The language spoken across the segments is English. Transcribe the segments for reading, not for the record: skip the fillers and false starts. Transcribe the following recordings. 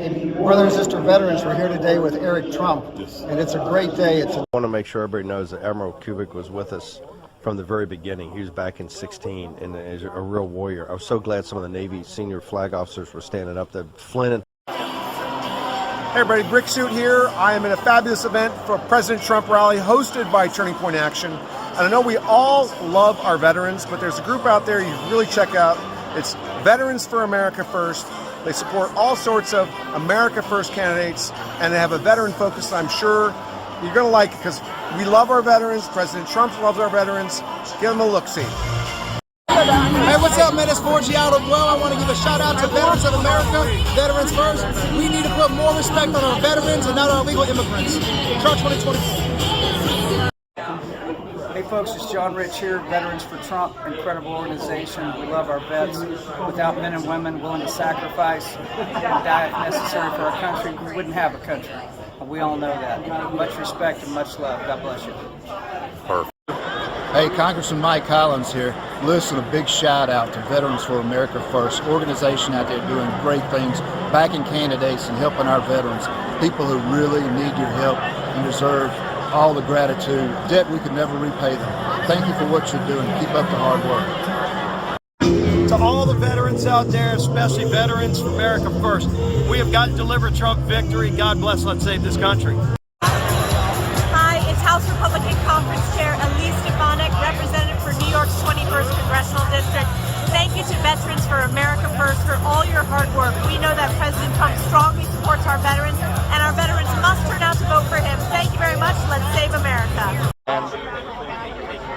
Brother and sister veterans, we're here today with Eric Trump, and it's a great day. I want to make sure everybody knows that Admiral Kubik was with us from the very beginning. He was back in '16 and is a real warrior. I was so glad some of the Navy senior flag officers were standing up. That Flynn. Hey everybody, Brick Suit here. I am in a fabulous event for a President Trump rally hosted by Turning Point Action. And I know we all love our veterans, but there's a group out there you really check out. It's Veterans for America First. They support all sorts of America First candidates, and they have a veteran focus I'm sure you're going to like, because we love our veterans. President Trump loves our veterans. Give them a look-see. Hey, what's up, man? It's Forgiato. Well, I want to give a shout out to Veterans of America, Veterans First. We need to put more respect on our veterans and not our illegal immigrants. Trump 2024. Hey folks, it's John Rich here, Veterans for Trump, incredible organization. We love our vets. Without men and women willing to sacrifice and die if necessary for our country, we wouldn't have a country. And we all know that. Much respect and much love. God bless you. Perfect. Hey, Congressman Mike Collins here. Listen, a big shout out to Veterans for America First, organization out there doing great things, backing candidates and helping our veterans, people who really need your help and deserve all the gratitude, debt we could never repay them. Thank you for what you're doing. Keep up the hard work. To all the veterans out there, especially Veterans for America First, we have got to deliver Trump victory. God bless, let's save this country. Hi, it's House Republican Conference Chair Elise Stefanik, representative for New York's 21st Congressional District. Thank you to Veterans for America First for all your hard work. We know that President Trump strongly supports our veterans, and our veterans must turn out to vote for him. Thank you very much. Let's save America.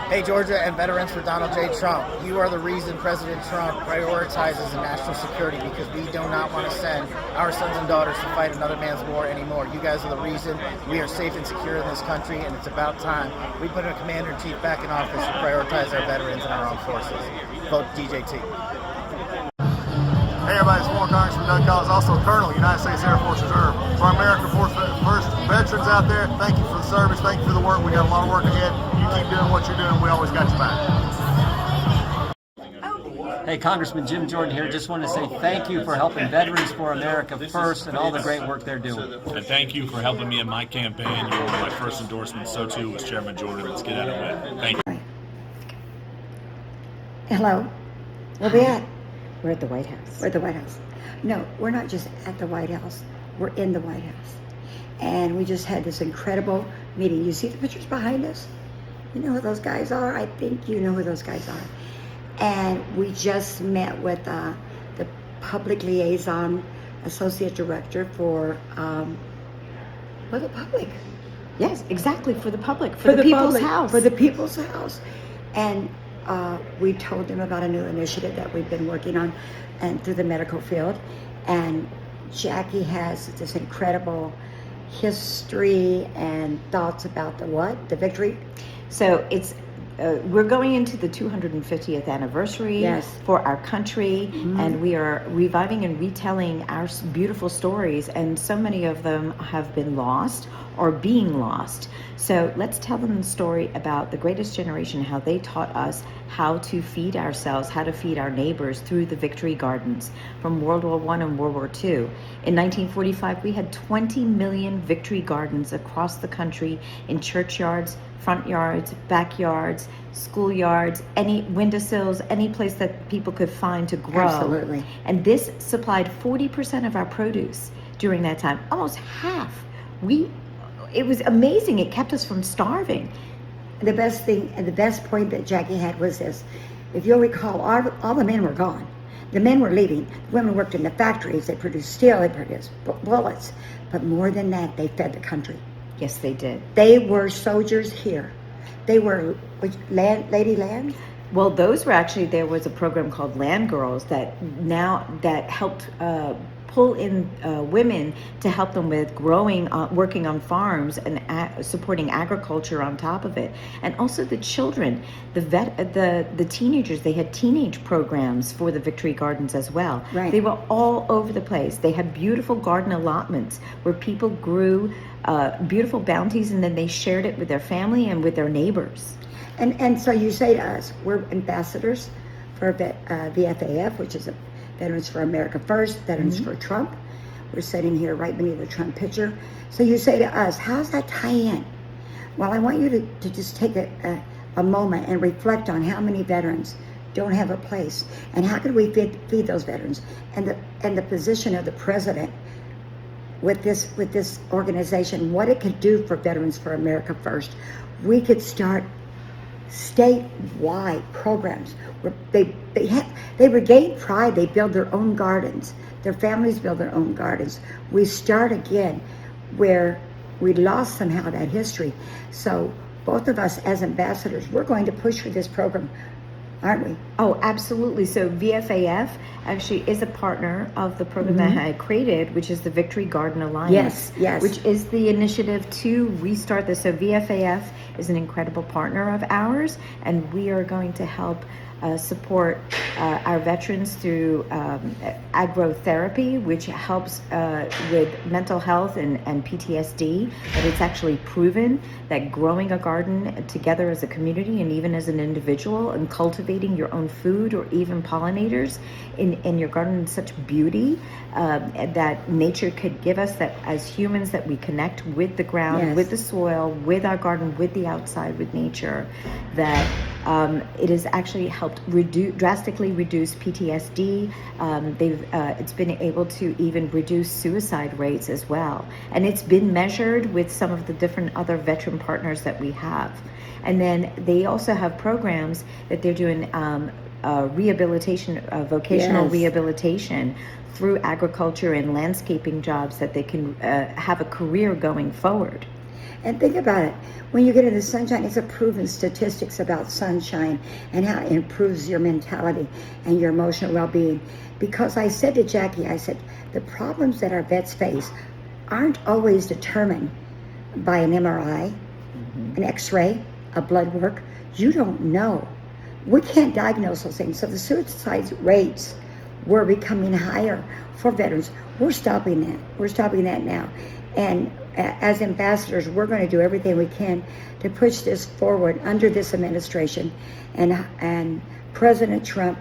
Hey Georgia and Veterans for Donald J. Trump. You are the reason President Trump prioritizes national security, because we do not want to send our sons and daughters to fight another man's war anymore. You guys are the reason we are safe and secure in this country, and it's about time we put a commander-in-chief back in office to prioritize our veterans and our armed forces. Vote DJT. Hey everybody, it's former Congressman Doug Collins, also Colonel, United States Air Force Reserve. For our America First veterans out there, thank you for the service, thank you for the work. We got a lot of work ahead. You keep doing what you're doing, we always got your back. Hey, Congressman Jim Jordan here. Just want to say thank you for helping Veterans for America First and all the great work they're doing. And thank you for helping me in my campaign. You were my first endorsement. So too was Chairman Jordan. Let's get out of it. Thank you. Hello. Where we at? We're at the White House. We're at the White House. No, we're not just at the White House. We're in the White House. And we just had this incredible meeting. You see the pictures behind us? You know who those guys are? I think you know who those guys are. And we just met with the Public Liaison Associate Director for the public. Yes, exactly, for the public. For the People's House. For the People's House. And we told them about a new initiative that we've been working on and through the medical field. And Jackie has this incredible history and thoughts about the victory. So it's we're going into the 250th anniversary for our country, and we are reviving and retelling our beautiful stories, and so many of them have been lost or being lost. So let's tell them the story about the greatest generation, how they taught us how to feed ourselves, how to feed our neighbors through the victory gardens from World War I and World War II. In 1945, we had 20 million victory gardens across the country in churchyards, front yards, backyards, schoolyards, any windowsills, any place that people could find to grow. Absolutely. And this supplied 40% of our produce during that time, almost half. It was amazing. It kept us from starving. The best thing and the best point that Jackie had was this. If you'll recall, all the men were gone. The men were leaving. The women worked in the factories. They produced steel. They produced bullets. But more than that, they fed the country. Yes, they did. They were soldiers here. They were Lady Land? Well, those were actually, there was a program called Land Girls that helped pull in women to help them with growing, working on farms and supporting agriculture on top of it. And also the children, the teenagers, they had teenage programs for the Victory Gardens as well. Right. They were all over the place. They had beautiful garden allotments where people grew beautiful bounties, and then they shared it with their family and with their neighbors. And so you say to us, we're ambassadors for VFAF, which is Veterans for America First, Veterans for Trump. We're sitting here right beneath the Trump picture. So you say to us, how's that tie in? Well, I want you to just take a moment and reflect on how many veterans don't have a place, and how could we feed those veterans, and the position of the president with this organization, what it could do for Veterans for America First. We could start statewide programs where they regain pride. They build their own gardens. Their families build their own gardens. We start again where we lost somehow that history. So both of us as ambassadors, we're going to push for this program, aren't we? Oh, absolutely. So VFAF actually is a partner of the program that I created, which is the Victory Garden Alliance. Yes. Which is the initiative to restart this. So VFAF is an incredible partner of ours, and we are going to help support our veterans through agrotherapy, which helps with mental health and PTSD. But it's actually proven that growing a garden together as a community and even as an individual, and cultivating your own food or even pollinators in your garden is such beauty that nature could give us, that as humans that we connect with the ground, with the soil, with our garden, with the outside, with nature, that it has actually helped drastically reduce PTSD. It's been able to even reduce suicide rates as well. And it's been measured with some of the different other veteran partners that we have. And then they also have programs that they're doing rehabilitation, vocational rehabilitation through agriculture and landscaping jobs, that they can have a career going forward. And think about it. When you get into sunshine, it's a proven statistics about sunshine and how it improves your mentality and your emotional well-being. Because I said to Jackie, I said, the problems that our vets face aren't always determined by an MRI, an X-ray, a blood work. You don't know. We can't diagnose those things. So the suicide rates were becoming higher for veterans. We're stopping that. We're stopping that now. And as ambassadors, we're going to do everything we can to push this forward under this administration, and President Trump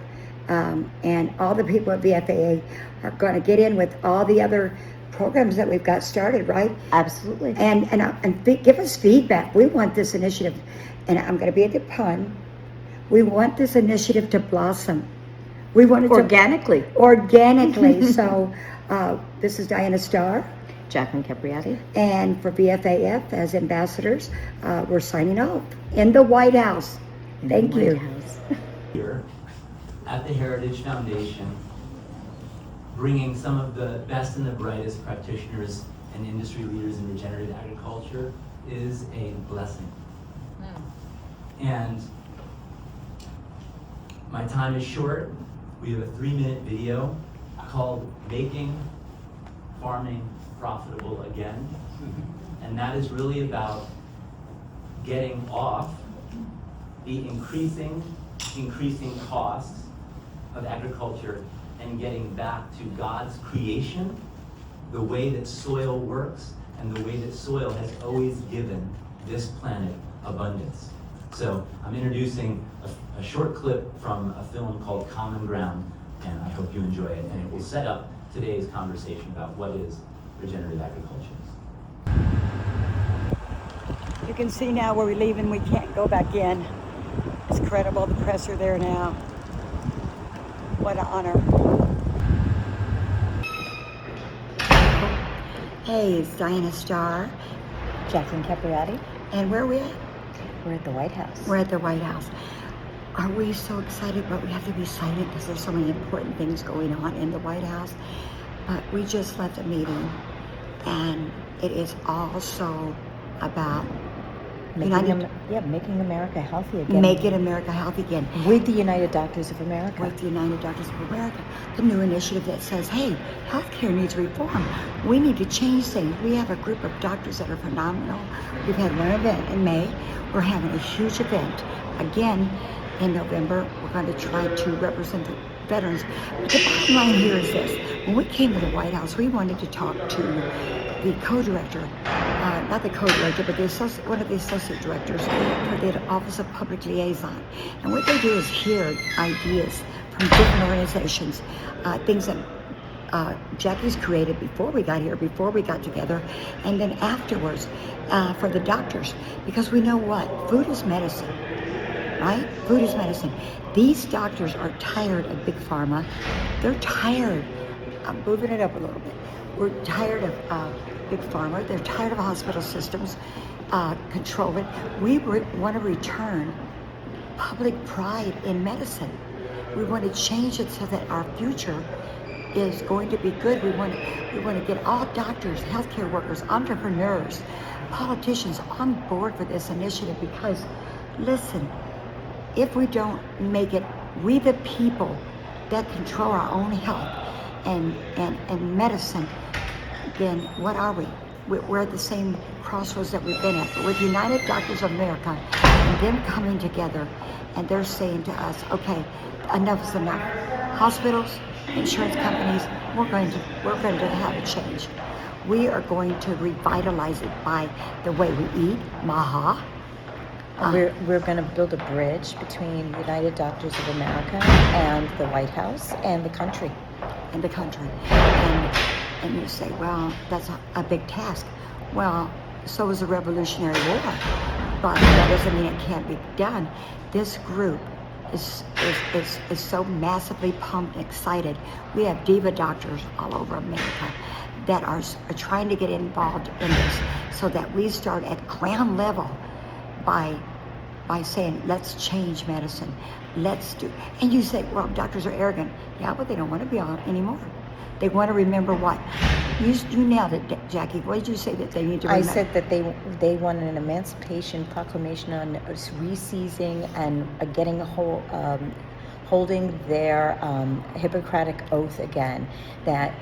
and all the people at VFAA are going to get in with all the other programs that we've got started, right? Absolutely. And give us feedback. We want this initiative, and I'm going to be at the pun. We want this initiative to blossom. We want it organically. Organically. So this is Diana Starr. Jacqueline Capriotti. And for VFAF as ambassadors, we're signing off in the White House. Thank you. Here at the Heritage Foundation, bringing some of the best and the brightest practitioners and industry leaders in regenerative agriculture is a blessing. And my time is short. We have a 3-minute video called Making Farming Profitable Again. And that is really about getting off the increasing costs of agriculture and getting back to God's creation, the way that soil works and the way that soil has always given this planet abundance. So I'm introducing a short clip from a film called Common Ground, and I hope you enjoy it, and it will set up today's conversation about what is regenerative agriculture. You can see now where we leave and we can't go back in. It's incredible, the press are there now. What an honor. Hey, it's Diana Starr. Jacqueline Capriotti. And where are we at? We're at the White House. We're at the White House. Are we so excited? But we have to be silent because there's so many important things going on in the White House. But we just left a meeting, and it is also about making America healthy again. Making America healthy again. With the United Doctors of America. With the United Doctors of America. The new initiative that says, hey, healthcare needs reform. We need to change things. We have a group of doctors that are phenomenal. We've had one event in May. We're having a huge event again in November. We're going to try to represent the veterans. But the bottom line here is this. When we came to the White House, we wanted to talk to the co-director, not the co-director, but one of the associate directors for the Office of Public Liaison. And what they do is hear ideas from different organizations, things that Jackie's created before we got here, before we got together, and then afterwards for the doctors. Because we know what? Food is medicine, right? Food is medicine. These doctors are tired of Big Pharma. They're tired. I'm moving it up a little bit. We're tired of Big Pharma. They're tired of hospital systems controlling. We want to return public pride in medicine. We want to change it so that our future is going to be good. We want to get all doctors, healthcare workers, entrepreneurs, politicians on board for this initiative because, listen, if we don't make it, we the people that control our own health and medicine, then what are we? We're at the same crossroads that we've been at. But with United Doctors of America and them coming together and they're saying to us, okay, enough is enough. Hospitals, insurance companies, we're going to have a change. We are going to revitalize it by the way we eat, maha. We're going to build a bridge between United Doctors of America and the White House and the country. And the country. And you say, well, that's a big task. Well, so is the Revolutionary War. But that doesn't mean it can't be done. This group is so massively pumped and excited. We have diva doctors all over America that are trying to get involved in this so that we start at ground level by saying, let's change medicine. Let's do. And you say, well, doctors are arrogant. Yeah, but they don't want to be on anymore. They want to remember what? You nailed it, Jackie. What did you say that they need to remember? I said that they want an emancipation proclamation on reseizing and getting a whole, holding their Hippocratic oath again. That,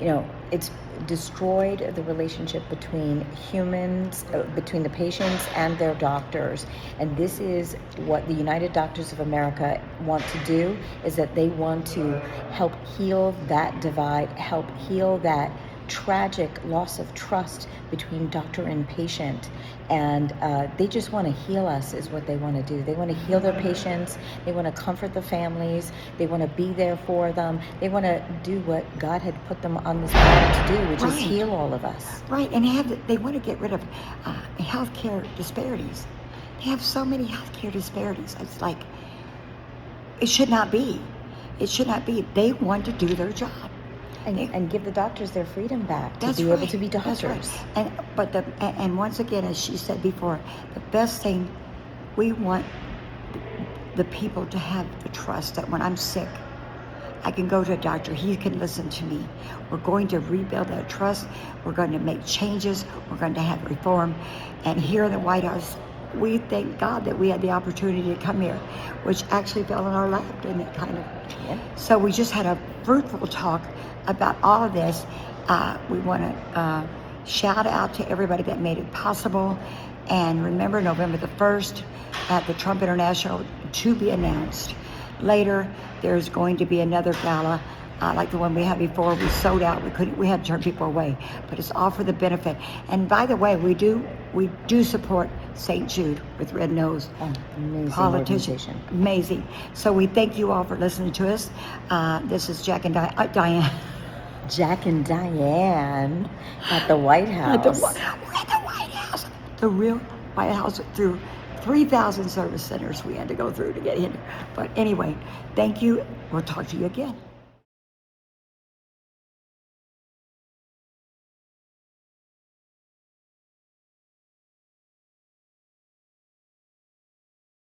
you know, it's destroyed the relationship between humans, between the patients and their doctors. And this is what the United Doctors of America want to do, is that they want to help heal that divide, help heal that tragic loss of trust between doctor and patient. And they just want to heal us is what they want to do. They want to heal their patients. They want to comfort the families. They want to be there for them. They want to do what God had put them on this planet to do, which is heal all of us. Right, and they want to get rid of healthcare disparities. They have so many healthcare disparities. It's like, it should not be. It should not be. They want to do their job. And give the doctors their freedom back to be able to be doctors. Right. And once again, as she said before, the best thing, we want the people to have the trust that when I'm sick, I can go to a doctor, he can listen to me. We're going to rebuild that trust. We're going to make changes. We're going to have reform. And here in the White House, we thank God that we had the opportunity to come here, which actually fell in our lap, didn't it, kind of? Yeah. So we just had a fruitful talk about all of this. We want to shout out to everybody that made it possible. And remember, November the 1st at the Trump International, to be announced. Later, there's going to be another gala like the one we had before. We sold out. We had to turn people away, but it's all for the benefit. And by the way, we do support St. Jude with Red Nose. Amazing Politician. Amazing. So we thank you all for listening to us. This is Jack and Diane. Jack and Diane at the White House. We're at the White House. The real White House, through 3,000 service centers we had to go through to get in. But anyway, thank you. We'll talk to you again.